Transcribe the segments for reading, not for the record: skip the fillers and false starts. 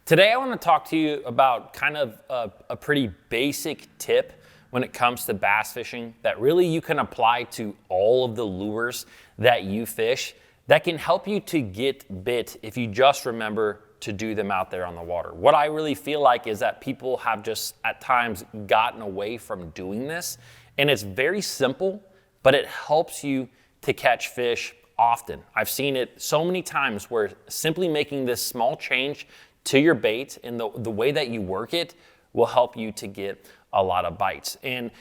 Today I want to talk to you about kind of a pretty basic tip when it comes to bass fishing that really you can apply to all of the lures that you fish that can help you to get bit if you just remember to do them out there on the water. What I really feel like is that people have just at times gotten away from doing this, and it's very simple, but it helps you to catch fish often. I've seen it so many times where simply making this small change to your bait and the way that you work it will help you to get a lot of bites. And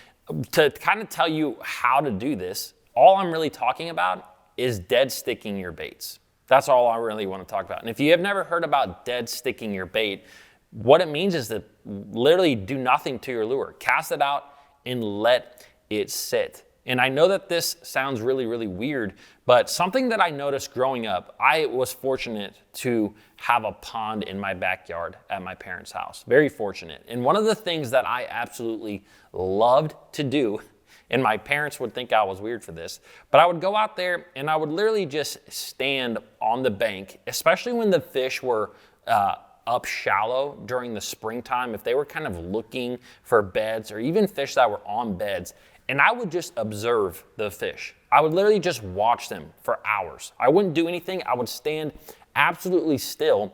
to kind of tell you how to do this, all I'm really talking about is dead sticking your baits. That's all I really want to talk about. And if you have never heard about dead sticking your bait, what it means is to literally do nothing to your lure. Cast it out and let it sit. And I know that this sounds really, really weird, but something that I noticed growing up, I was fortunate to have a pond in my backyard at my parents' house. Very fortunate. And one of the things that I absolutely loved to do, and my parents would think I was weird for this, but I would go out there and I would literally just stand on the bank, especially when the fish were up shallow during the springtime, if they were kind of looking for beds or even fish that were on beds. And I would just observe the fish. I would literally just watch them for hours. I wouldn't do anything. I would stand absolutely still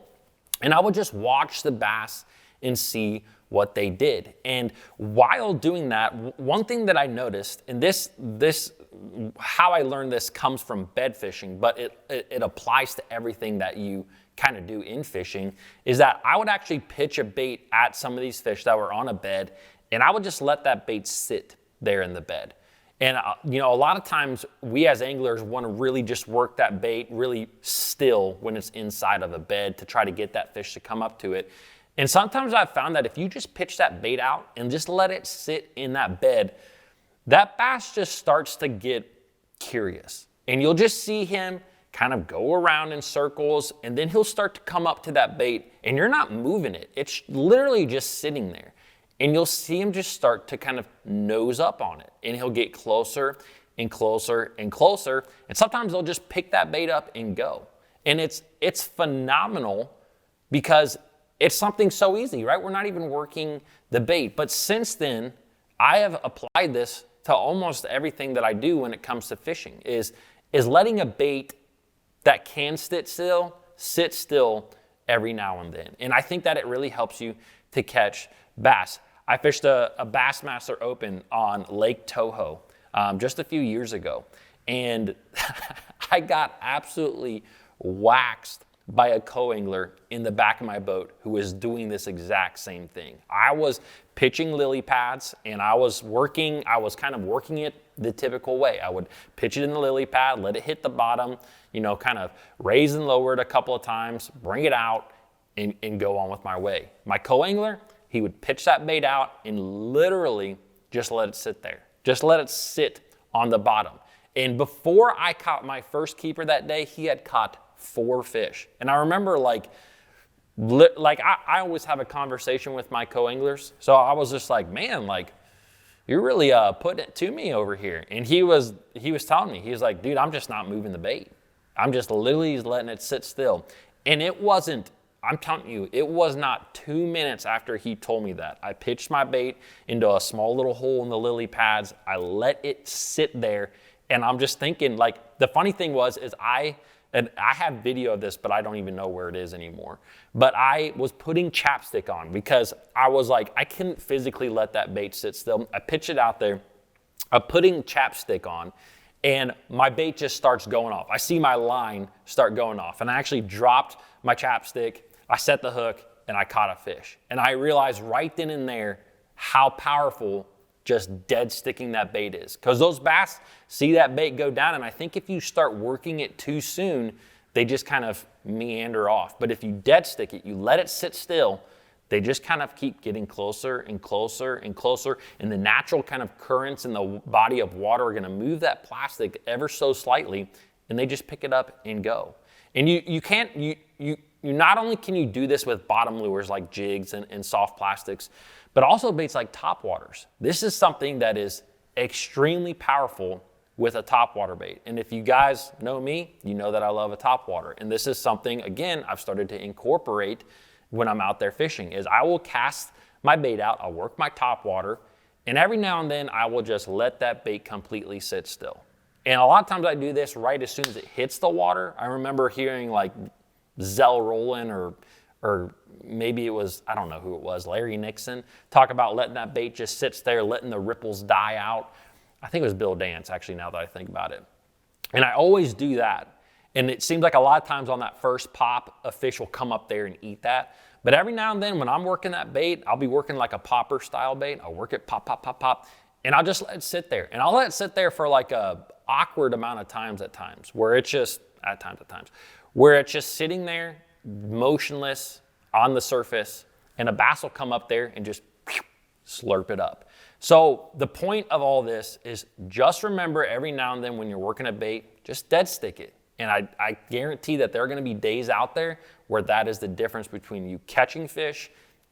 and I would just watch the bass and see what they did. And while doing that, one thing that I noticed, and this how I learned this comes from bed fishing, but it applies to everything that you kind of do in fishing, is that I would actually pitch a bait at some of these fish that were on a bed, and I would just let that bait sit there in the bed. And a lot of times we as anglers want to really just work that bait really still when it's inside of a bed to try to get that fish to come up to it. And sometimes I've found that if you just pitch that bait out and just let it sit in that bed, that bass just starts to get curious. And you'll just see him kind of go around in circles, and then he'll start to come up to that bait, and you're not moving it. It's literally just sitting there. And you'll see him just start to kind of nose up on it. And he'll get closer and closer and closer. And sometimes they'll just pick that bait up and go. And it's phenomenal because it's something so easy, right? We're not even working the bait. But since then, I have applied this to almost everything that I do when it comes to fishing, is letting a bait that can sit still every now and then. And I think that it really helps you to catch bass. I fished a Bassmaster Open on Lake Toho just a few years ago, and I got absolutely waxed by a co-angler in the back of my boat who was doing this exact same thing. I was pitching lily pads, and I was kind of working it the typical way. I would pitch it in the lily pad, let it hit the bottom, kind of raise and lower it a couple of times, bring it out, and go on with my way. My co-angler, he would pitch that bait out and literally just let it sit there. Just let it sit on the bottom. And before I caught my first keeper that day, he had caught 4 fish. And I remember I always have a conversation with my co-anglers. So I was just like, man, you're really putting it to me over here. And he was telling me, he was like, dude, I'm just not moving the bait. I'm just literally letting it sit still. And I'm telling you, it was not 2 minutes after he told me that. I pitched my bait into a small little hole in the lily pads. I let it sit there, and I'm just thinking, the funny thing is I have video of this, but I don't even know where it is anymore. But I was putting chapstick on because I was like, I couldn't physically let that bait sit still. I pitched it out there. I'm putting chapstick on, and my bait just starts going off. I see my line start going off, and I actually dropped my chapstick. I set the hook and I caught a fish. And I realized right then and there how powerful just dead sticking that bait is. Because those bass see that bait go down, and I think if you start working it too soon, they just kind of meander off. But if you dead stick it, you let it sit still, they just kind of keep getting closer and closer and closer, and the natural kind of currents in the body of water are gonna move that plastic ever so slightly, and they just pick it up and go. And you not only can you do this with bottom lures like jigs and soft plastics, but also baits like topwaters. This is something that is extremely powerful with a topwater bait. And if you guys know me, you know that I love a topwater. And this is something, again, I've started to incorporate when I'm out there fishing is I will cast my bait out, I'll work my top water, and every now and then I will just let that bait completely sit still. And a lot of times I do this right as soon as it hits the water. I remember hearing like Zell Rowland or maybe it was, I don't know who it was, Larry Nixon, talk about letting that bait just sits there, letting the ripples die out. I think it was Bill Dance, actually, now that I think about it. And I always do that. And it seems like a lot of times on that first pop, a fish will come up there and eat that. But every now and then when I'm working that bait, I'll be working like a popper style bait. I'll work it pop, pop, pop, pop. And I'll just let it sit there. And I'll let it sit there for like a awkward amount of times at times, where it's just, where it's just sitting there, motionless on the surface, and a bass will come up there and just slurp it up. So the point of all this is just remember every now and then when you're working a bait, just dead stick it. And I guarantee that there are going to be days out there where that is the difference between you catching fish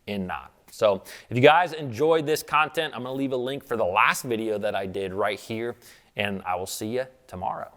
and not. So if you guys enjoyed this content, I'm going to leave a link for the last video that I did right here, and I will see you tomorrow.